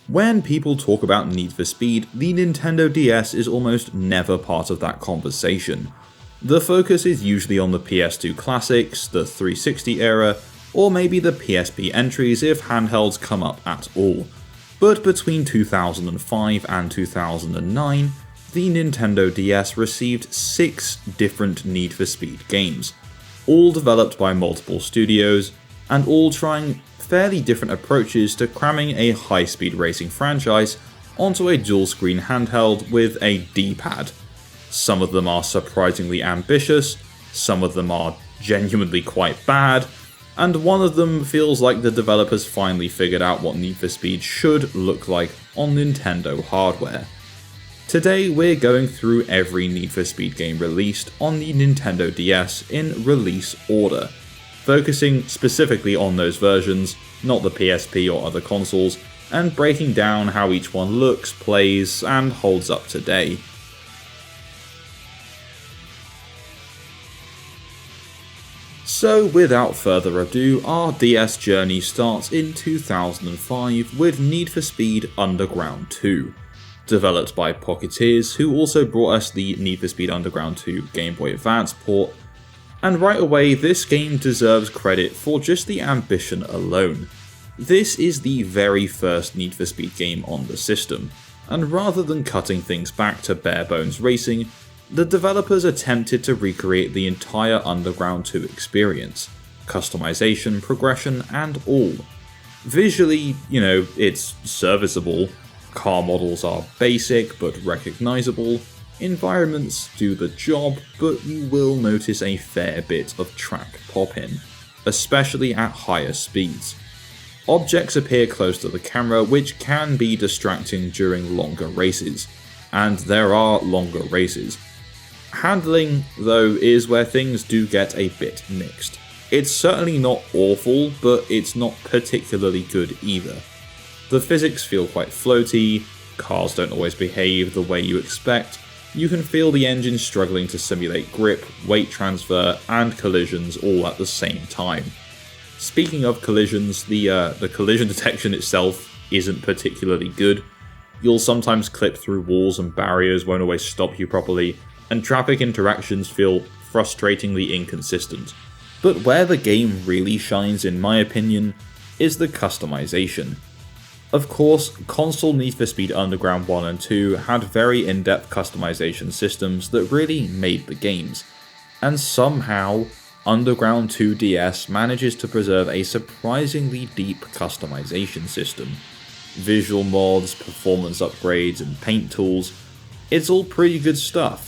When people talk about Need for Speed, the Nintendo DS is almost never part of that conversation. The focus is usually on the PS2 classics, the 360 era, or maybe the PSP entries if handhelds come up at all. But between 2005 and 2009, the Nintendo DS received 6 different Need for Speed games, all developed by multiple studios, and all trying fairly different approaches to cramming a high-speed racing franchise onto a dual-screen handheld with a D-pad. Some of them are surprisingly ambitious, some of them are genuinely quite bad, and one of them feels like the developers finally figured out what Need for Speed should look like on Nintendo hardware. Today we're going through every Need for Speed game released on the Nintendo DS in release order, focusing specifically on those versions, not the PSP or other consoles, and breaking down how each one looks, plays, and holds up today. So without further ado, our DS journey starts in 2005 with Need for Speed Underground 2. Developed by Pocketeers, who also brought us the Need for Speed Underground 2 Game Boy Advance port, and right away this game deserves credit for just the ambition alone. This is the very first Need for Speed game on the system, and rather than cutting things back to bare bones racing, the developers attempted to recreate the entire Underground 2 experience, customization, progression, and all. Visually, it's serviceable, car models are basic but recognizable, environments do the job, but you will notice a fair bit of track pop-in, especially at higher speeds. Objects appear close to the camera, which can be distracting during longer races, and there are longer races. Handling, though, is where things do get a bit mixed. It's certainly not awful, but it's not particularly good either. The physics feel quite floaty, cars don't always behave the way you expect, you can feel the engine struggling to simulate grip, weight transfer, and collisions all at the same time. Speaking of collisions, the collision detection itself isn't particularly good. You'll sometimes clip through walls and barriers, won't always stop you properly, and traffic interactions feel frustratingly inconsistent. But where the game really shines, in my opinion, is the customization. Of course, console Need for Speed Underground 1 and 2 had very in-depth customization systems that really made the games, and somehow Underground 2 DS manages to preserve a surprisingly deep customization system. Visual mods, performance upgrades, and paint tools, it's all pretty good stuff.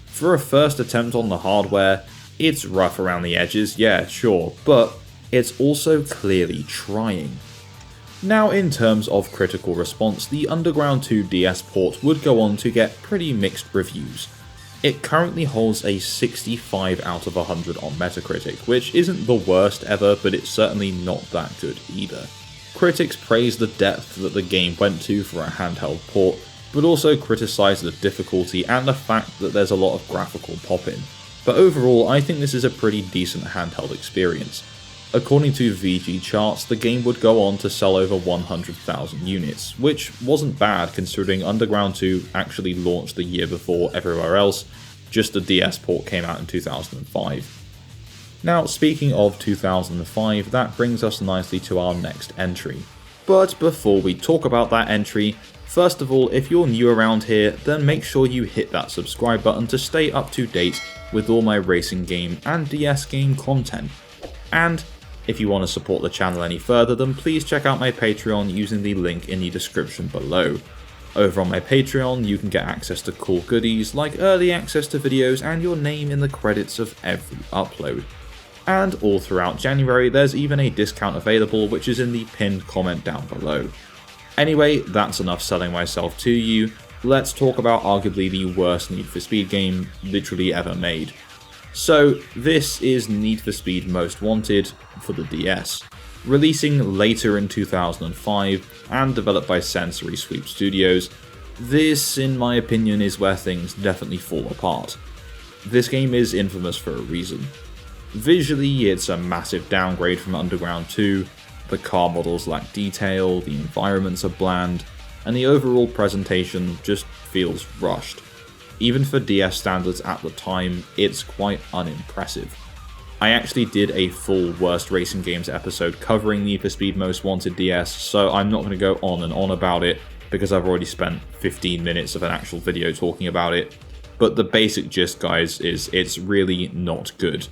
For a first attempt on the hardware, it's rough around the edges, yeah, sure, but it's also clearly trying. Now, in terms of critical response, the Underground 2 DS port would go on to get pretty mixed reviews. It currently holds a 65 out of 100 on Metacritic, which isn't the worst ever, but it's certainly not that good either. Critics praise the depth that the game went to for a handheld port, but also criticise the difficulty and the fact that there's a lot of graphical pop-in. But overall, I think this is a pretty decent handheld experience. According to VG charts, the game would go on to sell over 100,000 units, which wasn't bad considering Underground 2 actually launched the year before everywhere else, just the DS port came out in 2005. Now, speaking of 2005, that brings us nicely to our next entry. But before we talk about that entry, first of all, if you're new around here, then make sure you hit that subscribe button to stay up to date with all my racing game and DS game content. And if you want to support the channel any further, then please check out my Patreon using the link in the description below. Over on my Patreon, you can get access to cool goodies like early access to videos and your name in the credits of every upload. And all throughout January, there's even a discount available, which is in the pinned comment down below. Anyway, that's enough selling myself to you. Let's talk about arguably the worst Need for Speed game literally ever made. So, this is Need for Speed Most Wanted for the DS, releasing later in 2005 and developed by Sensory Sweep Studios. This, in my opinion, is where things definitely fall apart. This game is infamous for a reason. Visually, it's a massive downgrade from Underground 2, the car models lack detail, the environments are bland, and the overall presentation just feels rushed. Even for DS standards at the time, it's quite unimpressive. I actually did a full Worst Racing Games episode covering Need for Speed Most Wanted DS, so I'm not going to go on and on about it because I've already spent 15 minutes of an actual video talking about it. But the basic gist, guys, is it's really not good.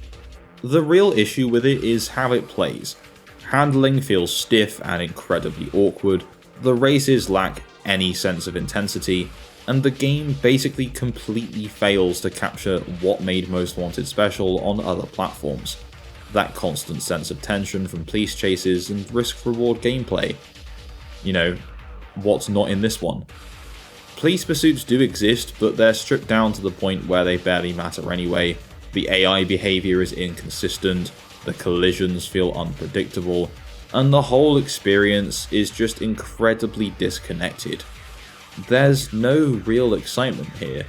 The real issue with it is how it plays. Handling feels stiff and incredibly awkward, the races lack any sense of intensity, and the game basically completely fails to capture what made Most Wanted special on other platforms. That constant sense of tension from police chases and risk-reward gameplay. You know, what's not in this one? Police pursuits do exist, but they're stripped down to the point where they barely matter anyway. The AI behaviour is inconsistent, the collisions feel unpredictable, and the whole experience is just incredibly disconnected. There's no real excitement here,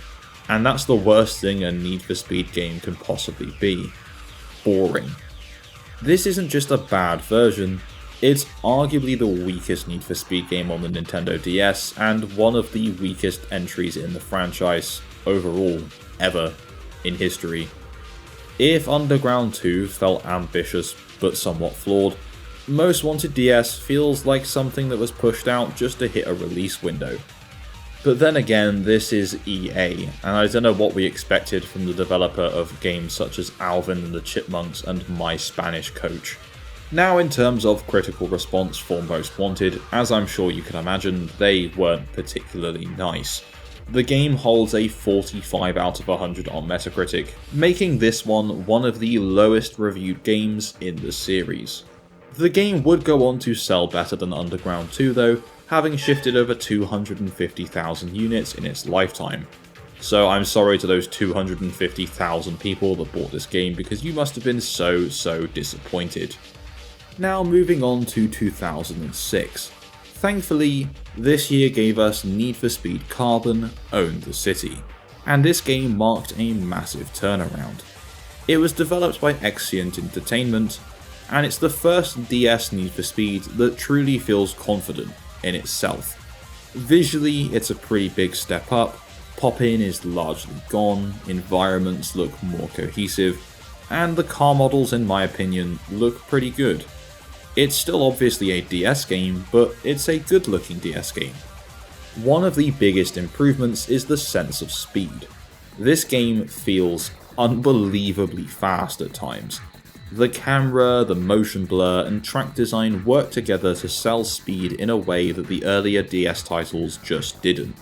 and that's the worst thing a Need for Speed game can possibly be. Boring. This isn't just a bad version, it's arguably the weakest Need for Speed game on the Nintendo DS, and one of the weakest entries in the franchise overall, ever, in history. If Underground 2 felt ambitious but somewhat flawed, Most Wanted DS feels like something that was pushed out just to hit a release window. But then again, this is EA, and I don't know what we expected from the developer of games such as Alvin and the Chipmunks and My Spanish Coach. Now, in terms of critical response for Most Wanted, as I'm sure you can imagine, they weren't particularly nice. The game holds a 45 out of 100 on Metacritic, making this one of the lowest reviewed games in the series. The game would go on to sell better than Underground 2 though, having shifted over 250,000 units in its lifetime. So I'm sorry to those 250,000 people that bought this game because you must have been so disappointed. Now moving on to 2006. Thankfully, this year gave us Need for Speed Carbon Own the City, and this game marked a massive turnaround. It was developed by Exient Entertainment, and it's the first DS Need for Speed that truly feels confident in itself. Visually, it's a pretty big step up, pop-in is largely gone, environments look more cohesive, and the car models, in my opinion, look pretty good. It's still obviously a DS game, but it's a good looking DS game. One of the biggest improvements is the sense of speed. This game feels unbelievably fast at times. The camera, the motion blur, and track design work together to sell speed in a way that the earlier DS titles just didn't.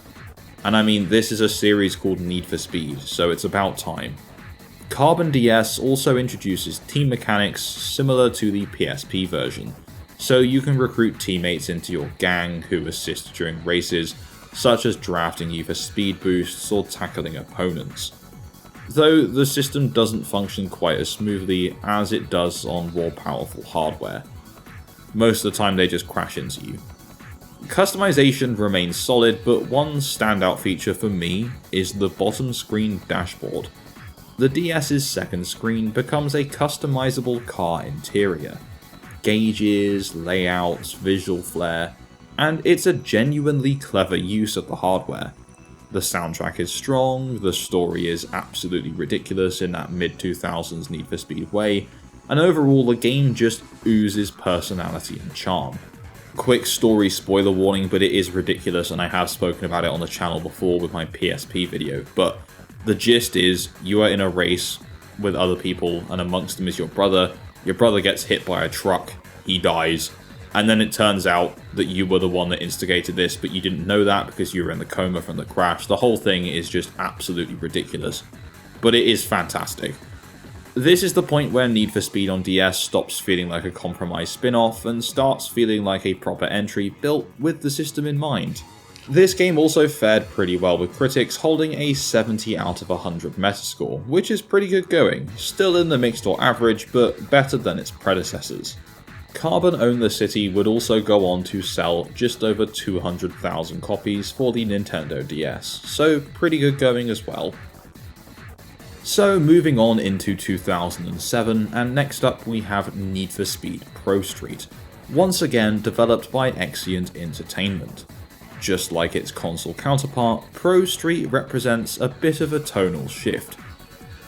And I mean, this is a series called Need for Speed, so it's about time. Carbon DS also introduces team mechanics similar to the PSP version, so you can recruit teammates into your gang who assist during races, such as drafting you for speed boosts or tackling opponents. Though the system doesn't function quite as smoothly as it does on more powerful hardware. Most of the time they just crash into you. Customization remains solid, but one standout feature for me is the bottom screen dashboard. The DS's second screen becomes a customizable car interior. Gauges, layouts, visual flair, and it's a genuinely clever use of the hardware. The soundtrack is strong, the story is absolutely ridiculous in that mid-2000s Need for Speed way, and overall the game just oozes personality and charm. Quick story spoiler warning, but it is ridiculous and I have spoken about it on the channel before with my PSP video, but the gist is, you are in a race with other people, and amongst them is your brother gets hit by a truck, he dies, and then it turns out that you were the one that instigated this, but you didn't know that because you were in the coma from the crash. The whole thing is just absolutely ridiculous, but it is fantastic. This is the point where Need for Speed on DS stops feeling like a compromised spin-off and starts feeling like a proper entry built with the system in mind. This game also fared pretty well with critics, holding a 70 out of 100 Metascore, which is pretty good going, still in the mixed or average, but better than its predecessors. Carbon Own the City would also go on to sell just over 200,000 copies for the Nintendo DS, so pretty good going as well. So moving on into 2007, and next up we have Need for Speed ProStreet, once again developed by Exient Entertainment. just like its console counterpart, ProStreet represents a bit of a tonal shift.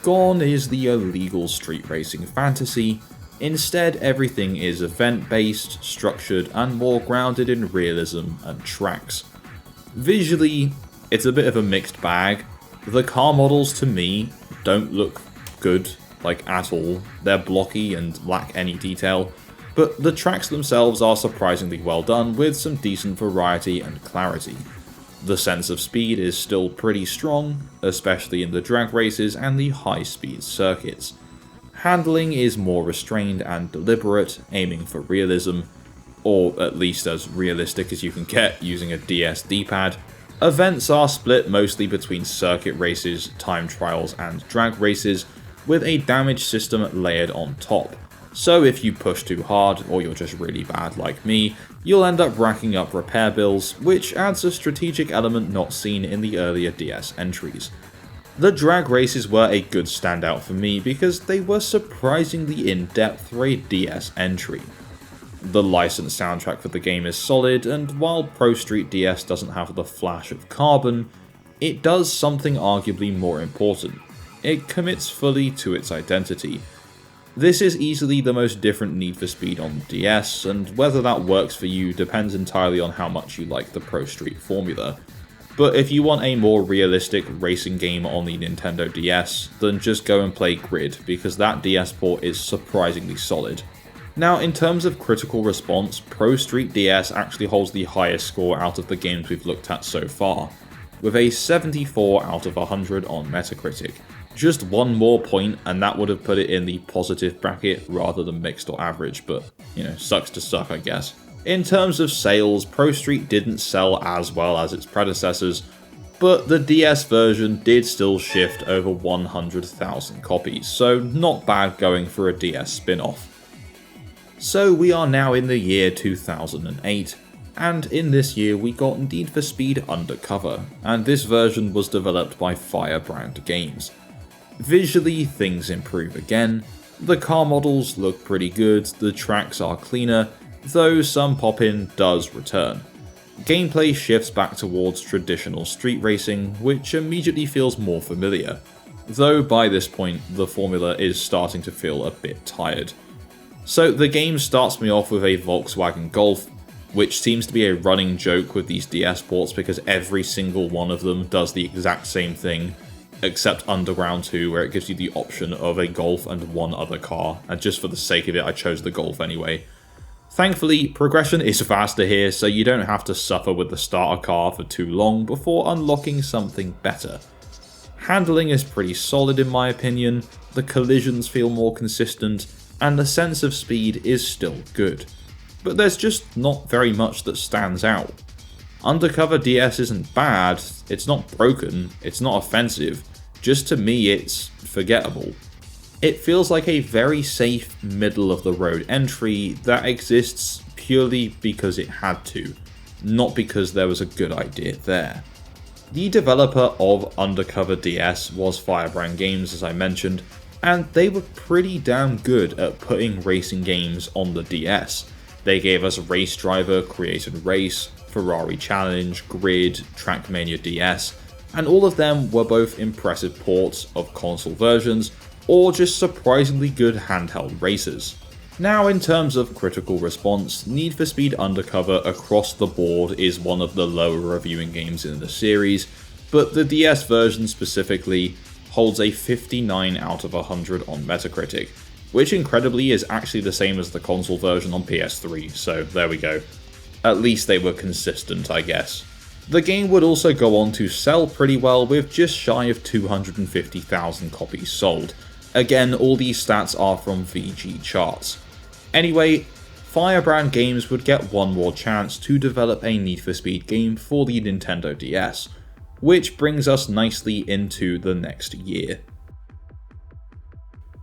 Gone is the illegal street racing fantasy. Instead, everything is event-based, structured, and more grounded in realism and tracks. Visually, it's a bit of a mixed bag. The car models, to me, don't look good, like at all. They're blocky and lack any detail, but the tracks themselves are surprisingly well done with some decent variety and clarity. The sense of speed is still pretty strong, especially in the drag races and the high-speed circuits. Handling is more restrained and deliberate, aiming for realism, or at least as realistic as you can get using a DS D-pad. Events are split mostly between circuit races, time trials, and drag races, with a damage system layered on top. So if you push too hard, or you're just really bad like me, you'll end up racking up repair bills, which adds a strategic element not seen in the earlier DS entries. The drag races were a good standout for me because they were surprisingly in-depth for a DS entry. The licensed soundtrack for the game is solid, and while ProStreet DS doesn't have the flash of carbon, it does something arguably more important. It commits fully to its identity. This is easily the most different Need for Speed on DS, and whether that works for you depends entirely on how much you like the ProStreet formula. But if you want a more realistic racing game on the Nintendo DS, then just go and play Grid, because that DS port is surprisingly solid. Now, in terms of critical response, ProStreet DS actually holds the highest score out of the games we've looked at so far, with a 74 out of 100 on Metacritic. Just one more point and that would have put it in the positive bracket rather than mixed or average, but, sucks to suck, I guess. In terms of sales, ProStreet didn't sell as well as its predecessors, but the DS version did still shift over 100,000 copies, so not bad going for a DS spin-off. So we are now in the year 2008, and in this year we got Need for Speed Undercover, and this version was developed by Firebrand Games. Visually, things improve again. The car models look pretty good, the tracks are cleaner, though some pop-in does return. Gameplay shifts back towards traditional street racing, which immediately feels more familiar, though by this point the formula is starting to feel a bit tired. So the game starts me off with a Volkswagen Golf, which seems to be a running joke with these DS ports because every single one of them does the exact same thing, except Underground 2, where it gives you the option of a Golf and one other car, and just for the sake of it I chose the Golf anyway. Thankfully, progression is faster here, so you don't have to suffer with the starter car for too long before unlocking something better. Handling is pretty solid in my opinion, the collisions feel more consistent, and the sense of speed is still good. But there's just not very much that stands out. Undercover DS isn't bad, it's not broken, it's not offensive, just to me it's forgettable. It feels like a very safe middle-of-the-road entry that exists purely because it had to, not because there was a good idea there. The developer of Undercover DS was Firebrand Games, as I mentioned, and they were pretty damn good at putting racing games on the DS. They gave us Race Driver, Create and Race, Ferrari Challenge, Grid, Trackmania DS, and all of them were both impressive ports of console versions, or just surprisingly good handheld races. Now, in terms of critical response, Need for Speed Undercover across the board is one of the lower reviewing games in the series, but the DS version specifically holds a 59 out of 100 on Metacritic, which incredibly is actually the same as the console version on PS3, so there we go. At least they were consistent, I guess. The game would also go on to sell pretty well with just shy of 250,000 copies sold. Again, all these stats are from VG charts. Anyway, Firebrand Games would get one more chance to develop a Need for Speed game for the Nintendo DS, which brings us nicely into the next year.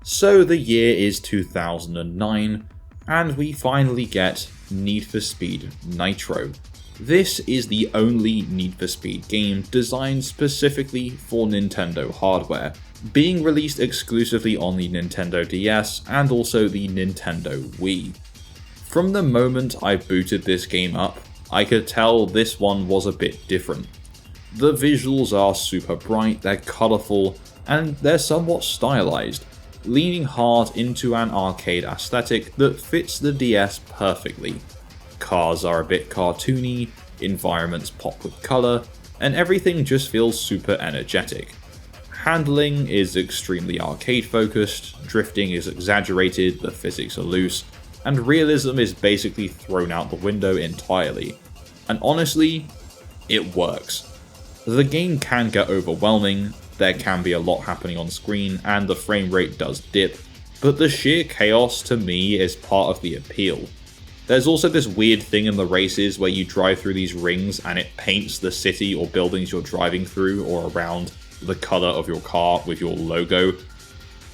So the year is 2009, and we finally get Need for Speed Nitro. This is the only Need for Speed game designed specifically for Nintendo hardware, being released exclusively on the Nintendo DS and also the Nintendo Wii. From the moment I booted this game up, I could tell this one was a bit different. The visuals are super bright, they're colourful, and they're somewhat stylized, leaning hard into an arcade aesthetic that fits the DS perfectly. Cars are a bit cartoony, environments pop with colour, and everything just feels super energetic. Handling is extremely arcade focused, drifting is exaggerated, the physics are loose, and realism is basically thrown out the window entirely. And honestly, it works. The game can get overwhelming, there can be a lot happening on screen, and the frame rate does dip, but the sheer chaos to me is part of the appeal. There's also this weird thing in the races where you drive through these rings and it paints the city or buildings you're driving through or around the colour of your car with your logo,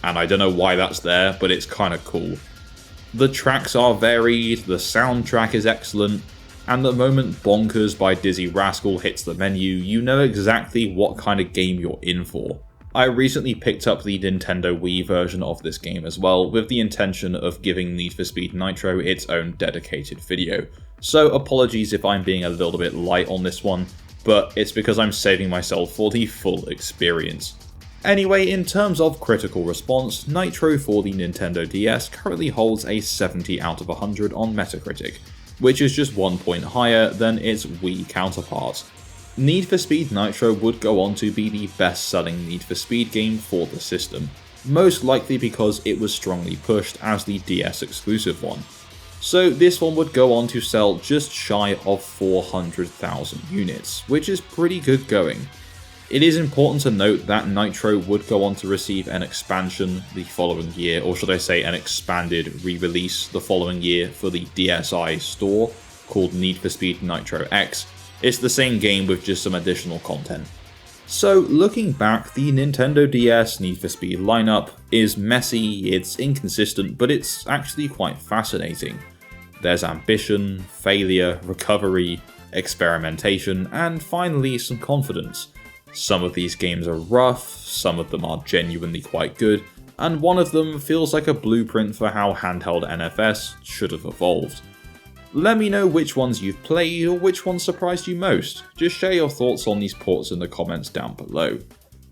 and I don't know why that's there, but it's kinda cool. The tracks are varied, the soundtrack is excellent, and the moment Bonkers by Dizzy Rascal hits the menu, you know exactly what kind of game you're in for. I recently picked up the Nintendo Wii version of this game as well, with the intention of giving Need for Speed Nitro its own dedicated video, so apologies if I'm being a little bit light on this one, but it's because I'm saving myself for the full experience. Anyway, in terms of critical response, Nitro for the Nintendo DS currently holds a 70 out of 100 on Metacritic, which is just 1 point higher than its Wii counterpart. Need for Speed Nitro would go on to be the best-selling Need for Speed game for the system, most likely because it was strongly pushed as the DS exclusive one. So this one would go on to sell just shy of 400,000 units, which is pretty good going. It is important to note that Nitro would go on to receive an expansion the following year, or should I say an expanded re-release the following year for the DSi store called Need for Speed Nitro X. It's the same game with just some additional content. So looking back, the Nintendo DS Need for Speed lineup is messy, it's inconsistent, but it's actually quite fascinating. There's ambition, failure, recovery, experimentation, and finally some confidence. Some of these games are rough, some of them are genuinely quite good, and one of them feels like a blueprint for how handheld NFS should have evolved. Let me know which ones you've played or which ones surprised you most. Just share your thoughts on these ports in the comments down below.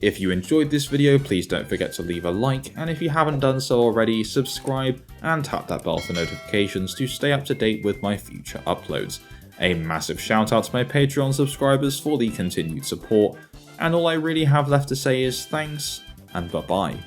If you enjoyed this video, please don't forget to leave a like, and if you haven't done so already, subscribe and tap that bell for notifications to stay up to date with my future uploads. A massive shout out to my Patreon subscribers for the continued support, and all I really have left to say is thanks and bye bye.